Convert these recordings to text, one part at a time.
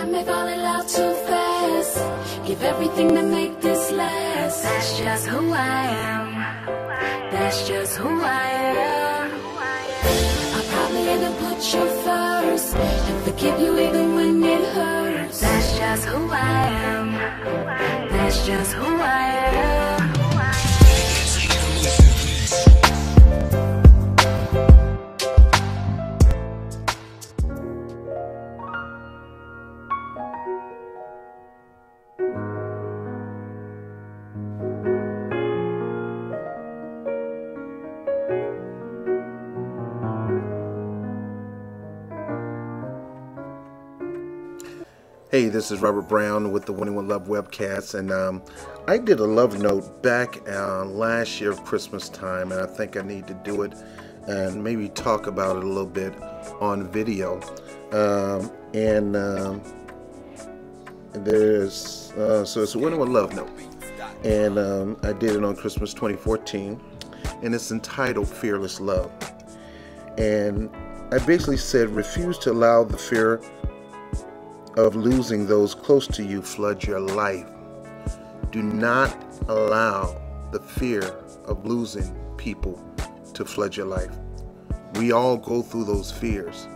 may fall in love too fast. Give everything to make this last. That's just who I am. That's just who I am. I'll probably even put you first and forgive you even when it hurts. That's just who I am. That's just who I am. Hey, this is Robert Brown with the Winning with Love webcast, and I did a love note back last year of Christmas time, and I think I need to do it and maybe talk about it a little bit on video. So it's a Winning with Love note, and I did it on Christmas 2014, and it's entitled Fearless Love. And I basically said, refuse to allow the fear of losing those close to you flood your life. Do not allow the fear of losing people to flood your life. We all go through those fears.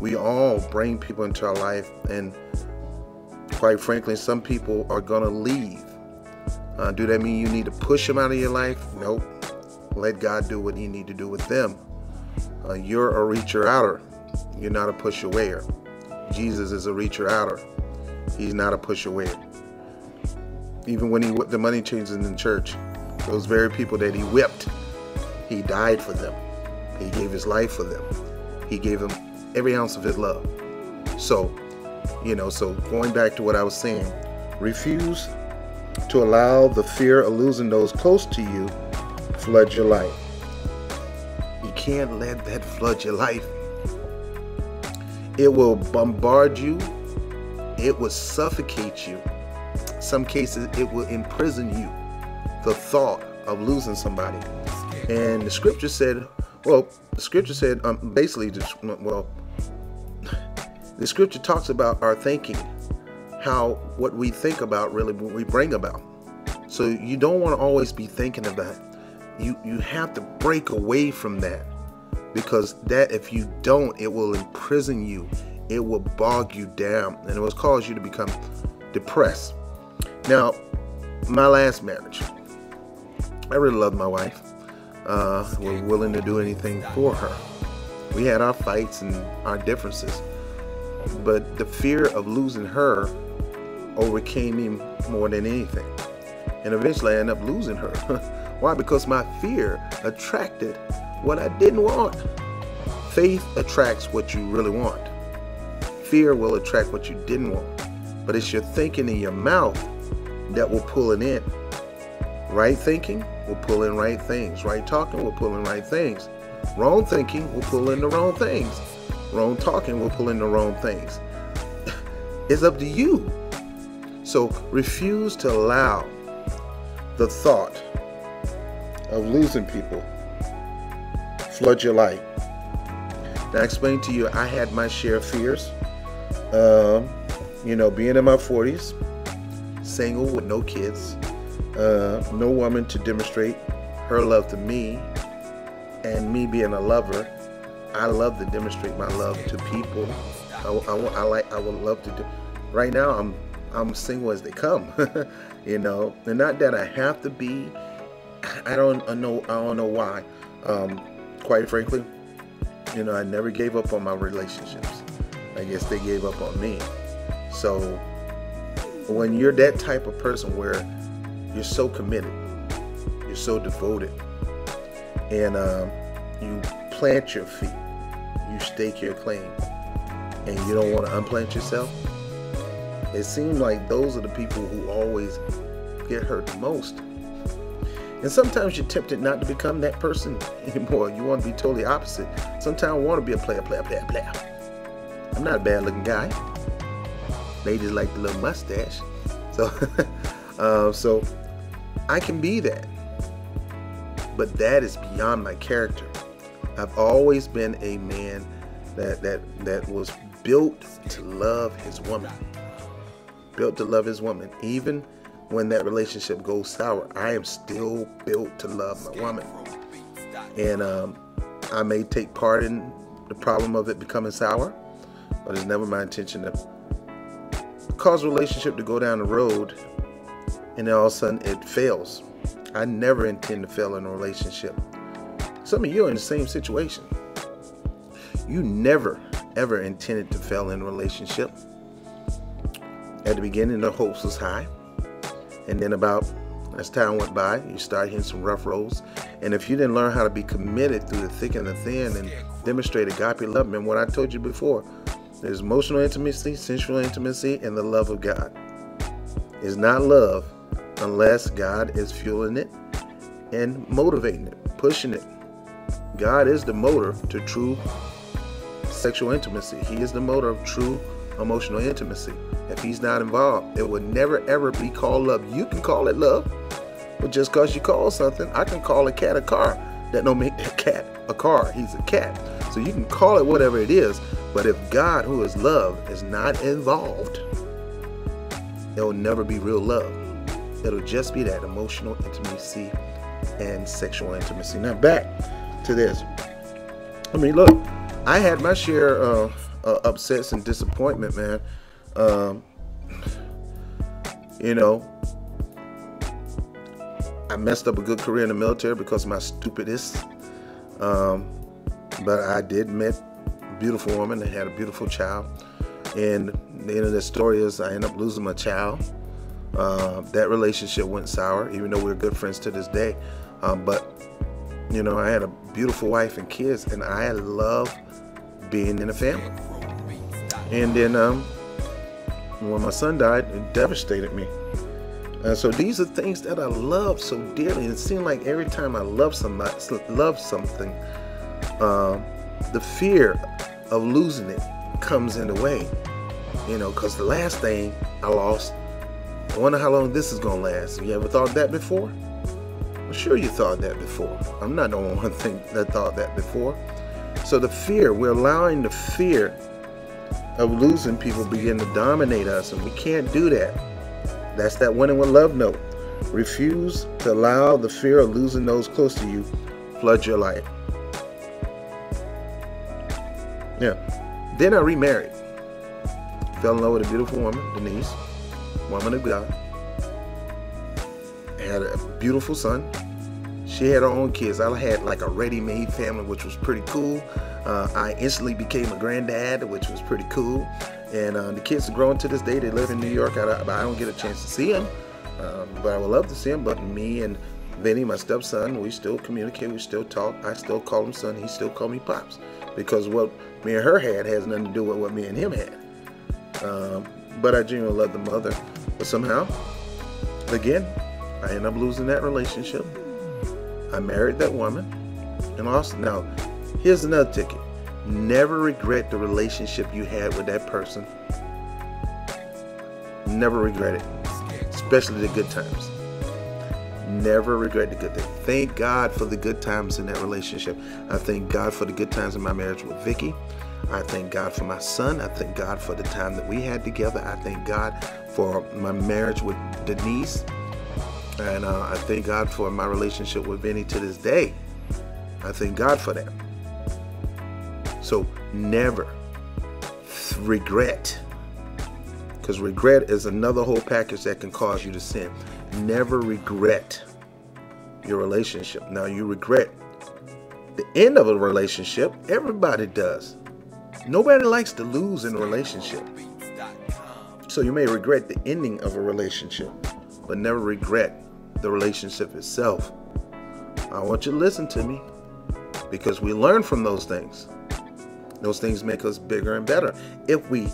We all bring people into our life, and quite frankly, some people are gonna leave. Do that mean you need to push them out of your life? Nope. Let God do what He need to do with them. You're a reacher outer. You're not a push awayer. Jesus is a reacher outer. He's not a push away. Even when he whipped the money changers in the church, those very people that he whipped, he died for them. He gave his life for them. He gave them every ounce of his love. So, so going back to what I was saying, refuse to allow the fear of losing those close to you flood your life. You can't let that flood your life. It will bombard you. It will suffocate you. In some cases, it will imprison you. The thought of losing somebody. And the scripture said, the scripture talks about our thinking, what we think about really what we bring about. So you don't want to always be thinking about it. You have to break away from that. Because that, if you don't, it will imprison you. It will bog you down, and it will cause you to become depressed. Now, my last marriage, I really loved my wife. We're willing to do anything for her. We had our fights and our differences, but the fear of losing her overcame me more than anything. And eventually I ended up losing her. Why? Because my fear attracted what I didn't want. Faith attracts what you really want. Fear will attract what you didn't want. But it's your thinking in your mouth that will pull it in. Right thinking will pull in right things. Right talking will pull in right things. Wrong thinking will pull in the wrong things. Wrong talking will pull in the wrong things. It's up to you. So refuse to allow the thought of losing people flood your life. Now, I explained to you, I had my share of fears. Being in my 40s, single with no kids, no woman to demonstrate her love to me, and me being a lover, I love to demonstrate my love to people. I would love to do. Right now, I'm single as they come, and not that I have to be. I don't know why. Quite frankly, I never gave up on my relationships. I guess they gave up on me. So when you're that type of person where you're so committed, you're so devoted, and you plant your feet, you stake your claim, and you don't want to unplant yourself, it seems like those are the people who always get hurt the most. And sometimes you're tempted not to become that person anymore. You want to be totally opposite. Sometimes I want to be a player. I'm not a bad looking guy. Ladies like the little mustache. So I can be that. But that is beyond my character. I've always been a man that was built to love his woman. built to love his woman. Even when that relationship goes sour, I am still built to love my woman. And I may take part in the problem of it becoming sour, but it's never my intention to cause a relationship to go down the road and then all of a sudden it fails. I never intend to fail in a relationship. Some of you are in the same situation. You never ever intended to fail in a relationship. At the beginning, the hopes was high, and then about as time went by, you start hitting some rough roads. And if you didn't learn how to be committed through the thick and the thin and demonstrate agape love, remember what I told you before, there's emotional intimacy, sensual intimacy, and the love of God. It's not love unless God is fueling it and motivating it, pushing it. God is the motor to true sexual intimacy. He is the motor of true emotional intimacy. If he's not involved, it would never ever be called love. You can call it love, but just because you call something, I can call a cat a car. That don't make a cat a car. He's a cat. So you can call it whatever it is, but if God, who is love, is not involved, it will never be real love. It'll just be that emotional intimacy and sexual intimacy. Now back to this. I mean, look, I had my share of upsets and disappointment, man. You know, I messed up a good career in the military because of my stupidness. But I did meet a beautiful woman and had a beautiful child. And the end of the story is I ended up losing my child. That relationship went sour, even though we're good friends to this day. But, you know, I had a beautiful wife and kids, and I love being in a family. And then when my son died, it devastated me. So these are things that I love so dearly. And it seemed like every time I love something, the fear of losing it comes in the way. You know, because the last thing I lost, I wonder how long this is going to last. You ever thought that before? I'm sure you thought that before. I'm not the only one that thought that before. So the fear, we're allowing the fear of losing people begin to dominate us, and we can't do that. That's that winning with love note. Refuse to allow the fear of losing those close to you flood your life. Yeah. Then I remarried. Fell in love with a beautiful woman, Denise, woman of God. Had a beautiful son. She had her own kids. I had like a ready-made family, which was pretty cool. I instantly became a granddad, which was pretty cool. And the kids are growing to this day. They live in New York. I don't get a chance to see them, but I would love to see them. But me and Vinny, my stepson, we still communicate. We still talk. I still call him son. He still call me pops, because what me and her had has nothing to do with what me and him had. But I genuinely love the mother. But somehow, again, I ended up losing that relationship. I married that woman. And also, now, here's another ticket. Never regret the relationship you had with that person. Never regret it. Especially the good times. Never regret the good things. Thank God for the good times in that relationship. I thank God for the good times in my marriage with Vicky. I thank God for my son. I thank God for the time that we had together. I thank God for my marriage with Denise. And I thank God for my relationship with Vinny to this day. I thank God for that. So never regret. Because regret is another whole package that can cause you to sin. Never regret your relationship. Now, you regret the end of a relationship. Everybody does. Nobody likes to lose in a relationship. So you may regret the ending of a relationship, but never regret the relationship itself. I want you to listen to me, because we learn from those things. Those things make us bigger and better if we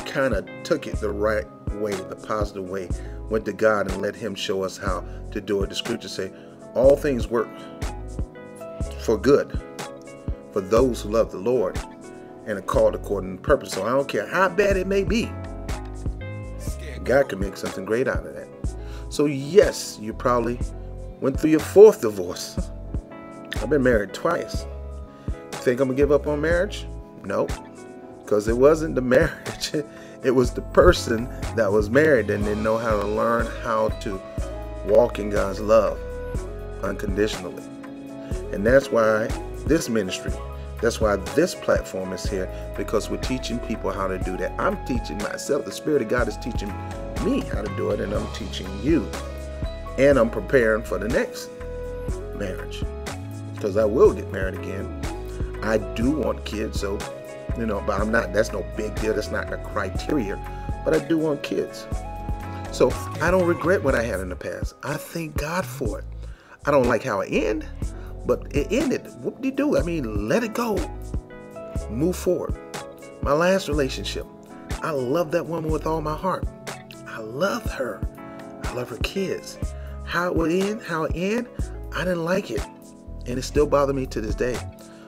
kind of took it the right way, the positive way, went to God and let him show us how to do it. The scriptures say all things work for good for those who love the Lord and are called according to purpose. So I don't care how bad it may be, God can make something great out of that. So yes, you probably went through your 4th divorce. I've been married twice. Think I'm gonna give up on marriage? No, because it wasn't the marriage. It was the person that was married and didn't know how to learn how to walk in God's love unconditionally. And that's why this ministry, that's why this platform is here, because we're teaching people how to do that. I'm teaching myself. The Spirit of God is teaching me how to do it, and I'm teaching you. And I'm preparing for the next marriage, because I will get married again. I do want kids, so, you know, but I'm not, that's no big deal. That's not the criteria, but I do want kids. So I don't regret what I had in the past. I thank God for it. I don't like how it ended, but it ended. Whoop-de-doo. I mean, let it go. Move forward. My last relationship, I love that woman with all my heart. I love her. I love her kids. How it would end, I didn't like it. And it still bothers me to this day.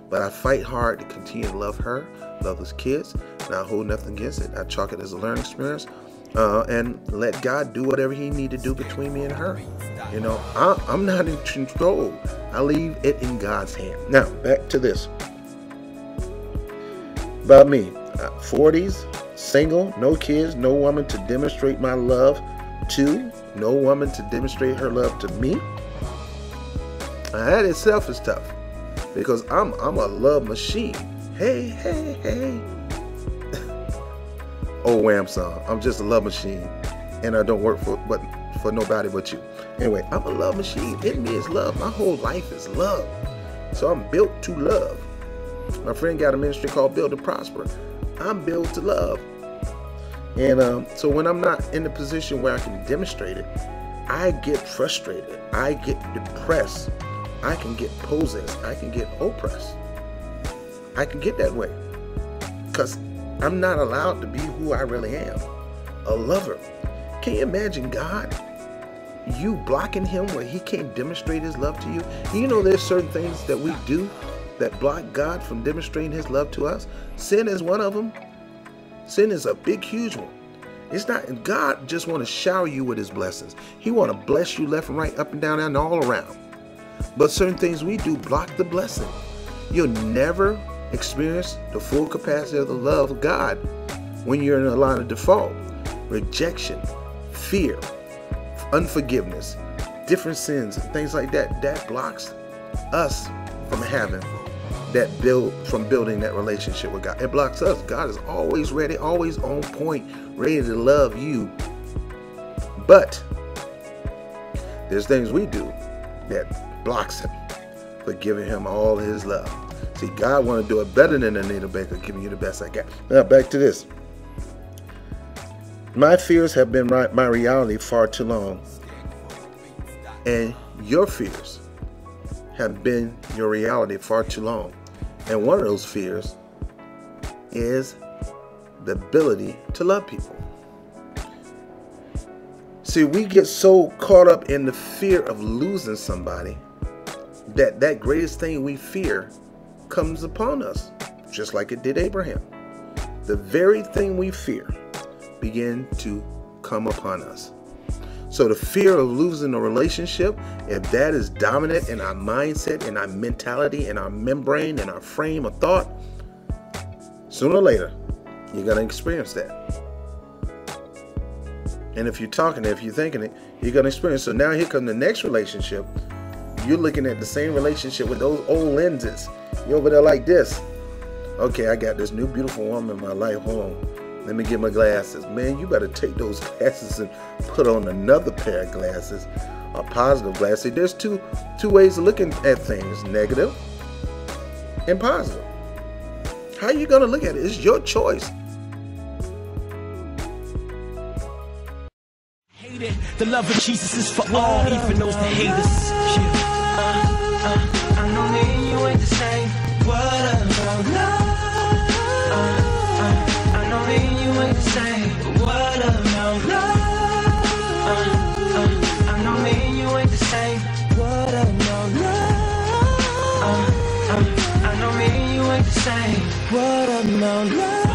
But I fight hard to continue to love her, love those kids, and I hold nothing against it. I chalk it as a learning experience, and let God do whatever He need to do between me and her. You know, I'm not in control. I leave it in God's hand. Now, back to this. About me, 40s, single, no kids, no woman to demonstrate my love to, no woman to demonstrate her love to me. That itself is tough, because I'm a love machine. Hey, hey, hey. Old Wham song. I'm just a love machine, and I don't work for nobody but you. Anyway, I'm a love machine. In me is love. My whole life is love. So I'm built to love. My friend got a ministry called Build to Prosper. I'm built to love. And so when I'm not in the position where I can demonstrate it, I get frustrated. I get depressed. I can get possessed. I can get oppressed. I can get that way because I'm not allowed to be who I really am, a lover. Can you imagine God, you blocking Him where He can't demonstrate His love to you? You know, there's certain things that we do that block God from demonstrating His love to us. Sin is one of them. Sin is a big, huge one. It's not, God just want to shower you with His blessings. He want to bless you left and right, up and down, and all around. But certain things we do block the blessing. You'll never experience the full capacity of the love of God when you're in a line of default. Rejection, fear, unforgiveness, different sins, and things like that. That blocks us from having that building that relationship with God. It blocks us. God is always ready, always on point, ready to love you. But there's things we do that blocks Him for giving Him all His love. See, God want to do it better than Anita Baker, giving you the best I got. Now, back to this. My fears have been my reality far too long. And your fears have been your reality far too long. And one of those fears is the ability to love people. See, we get so caught up in the fear of losing somebody that greatest thing we fear comes upon us, just like it did Abraham. The very thing we fear began to come upon us. So the fear of losing a relationship, if that is dominant in our mindset, in our mentality, in our membrane, in our frame of thought, sooner or later, you're going to experience that. And if you're talking it, if you're thinking it, you're going to experience it. So now here comes the next relationship. You're looking at the same relationship with those old lenses. You're over there like this. Okay, I got this new beautiful woman in my life. Hold on. Let me get my glasses. Man, you better take those glasses and put on another pair of glasses, a positive glass. See, there's two ways of looking at things, negative and positive. How are you going to look at it? It's your choice. The love of Jesus is for all, even those that hate us. I know me and you ain't the same. What about love? I know me and you ain't the same. What about love? I know me and you ain't the same. What about love? I know me and you ain't the same. What about love?